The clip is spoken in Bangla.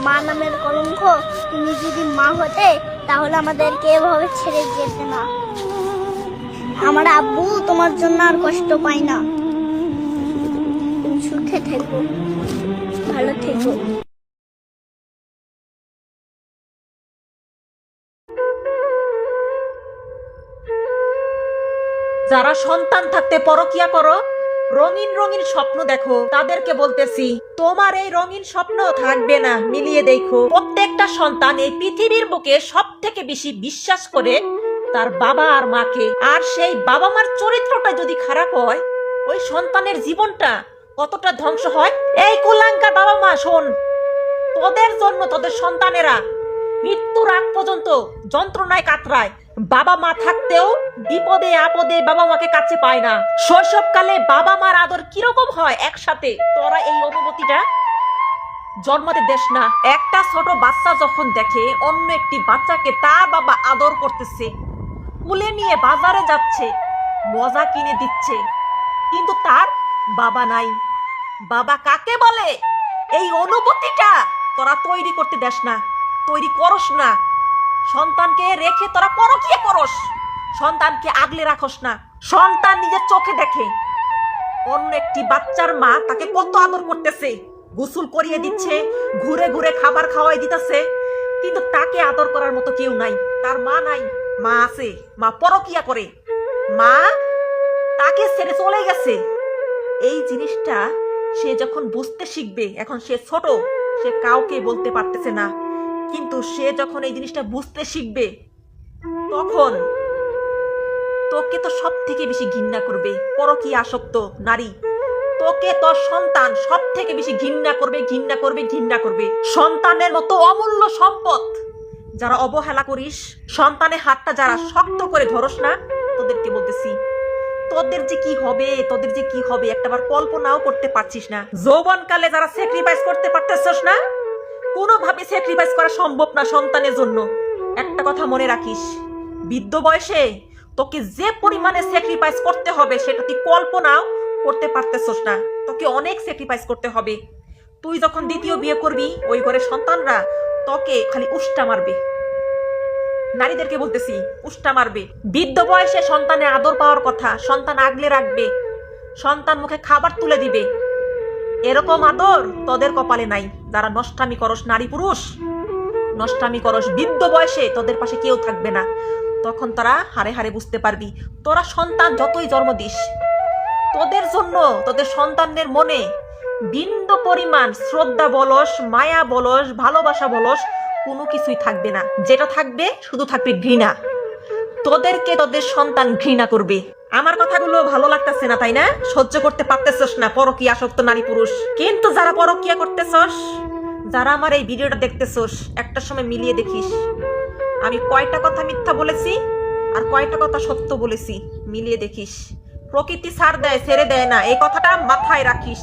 মা নামের কলঙ্ক। তুমি যদি মা হতে তাহলে আমাদেরকে এভাবে ছেড়ে যেতে না। আমার আব্বু তোমার জন্য আর কষ্ট পায় না। তুমি সুখে থেকো, ভালো থেকো। যারা সন্তান থাকতে পরকিয়া করো, রঙিন রঙিন স্বপ্ন দেখো, তাদেরকে বলতেছি তোমার এই রঙিন স্বপ্ন থাকবে না। মিলিয়ে দেখো, প্রত্যেকটা সন্তান এই পৃথিবীর বুকে সব থেকে বেশি বিশ্বাস করে তার বাবা আর মাকে। আর সেই বাবা মার চরিত্রটা যদি খারাপ হয়, ওই সন্তানের জীবনটা কতটা ধ্বংস হয়। এই কুলাঙ্কার বাবা মা শোন, তোদের জন্য তোদের সন্তানেরা মৃত্যুর আগ পর্যন্ত যন্ত্রণায় কাতরায়। বাবা মা থাকতেও বিপদে আপদে বাবা মাকে কাছে পায় না। শৈশবকালে বাবা মার আদর কিরকম হয় একসাথে, তোরা এই অনুভূতিটা জন্মাতে দেশ না। একটা ছোট বাচ্চা যখন দেখে অন্য একটি বাচ্চাকে তার বাবা আদর করতেছে, কুলে নিয়ে বাজারে যাচ্ছে, মজা কিনে দিচ্ছে, কিন্তু তার বাবা নাই। বাবা কাকে বলে? এই অনুভূতিটা তোরা তৈরি করতে দেস না, তৈরি করস না। সন্তানকে রেখে তোরা পরকিয়া করস, সন্তানকে আগলে রাখস না। সন্তান নিজের চোখে দেখে অন্য একটি বাচ্চার মা তাকে কত আদর করতেছে, গোসল করিয়ে দিচ্ছে, ঘুরে ঘুরে খাবার খাওয়াই দিতেছে, কিন্তু তাকে আদর করার মতো কেউ নাই। তার মা নাই, মা আছে, মা পরকিয়া করে, মা তাকে ছেড়ে চলে গেছে। এই জিনিসটা সে যখন বুঝতে শিখবে, এখন সে ছোট, সে কাউকে বলতে পারতেছে না, কিন্তু সে যখন এই জিনিসটা বুঝতে শিখবে, তখন তোকে তো সব থেকে বেশি ঘৃণা করবে। পরকীয়া আসক্ত নারী, তোকে তোর সন্তান সব থেকে বেশি ঘৃণা করবে, ঘৃণা করবে, ঘৃণা করবে। সন্তানের মতো অমূল্য সম্পদ যারা অবহেলা করিস, সন্তানের হাতটা যারা শক্ত করে ধরস না, তোদেরকে বলতেছি তোদের যে কি হবে, তোদের যে কি হবে একটাবার কল্পনাও করতে পারছিস না। যৌবনকালে যারা স্যাক্রিফাইস করতে পারতেছিস না, কোনোভাবে স্যাক্রিফাইস করা সম্ভব না সন্তানের জন্য। একটা কথা মনে রাখিস, বৃদ্ধ বয়সে তোকে যে পরিমাণে স্যাক্রিফাইস করতে হবে সেটা তুই কল্পনাও করতে পারতেছিস না। তোকে অনেক স্যাক্রিফাইস করতে হবে। তুই যখন দ্বিতীয় বিয়ে করবি, ওই ঘরের সন্তানরা তোকে খালি উষ্টা মারবে। নারীদেরকে বলতেছি, উষ্টা মারবে। বৃদ্ধ বয়সে সন্তানের আদর পাওয়ার কথা, সন্তান আগলে রাখবে, সন্তান মুখে খাবার তুলে দিবে, এরকম আদর তোদের কপালে নাই। যারা নষ্টামি করস, নারী পুরুষ নষ্টামি করস, বৃদ্ধ বয়সে তোদের পাশে কেউ থাকবে না। তখন তোরা হারে হারে বুঝতে পারবি। তোরা সন্তান যতই জন্ম দিস, তোদের জন্য তোদের সন্তানদের মনে বিন্দু পরিমাণ শ্রদ্ধা বলস, মায়া বলস, ভালোবাসা বলস, কোনো কিছুই থাকবে না। যেটা থাকবে শুধু থাকবে ঘৃণা। তোদেরকে তোদের সন্তান ঘৃণা করবে। আমার কথাগুলো ভালো লাগতেছে না, তাই না? সহ্য করতে পারতেছস না পরকীয়া আসক্ত নারী পুরুষ। কিন্তু যারা পরকীয়া করতেছস, যারা আমার এই ভিডিওটা দেখতেছস, একটা সময় মিলিয়ে দেখিস আমি কয়টা কথা মিথ্যা বলেছি আর কয়টা কথা সত্য বলেছি। মিলিয়ে দেখিস, প্রকৃতি ছাড় দেয়, ছেড়ে দেয় না, এই কথাটা মাথায় রাখিস।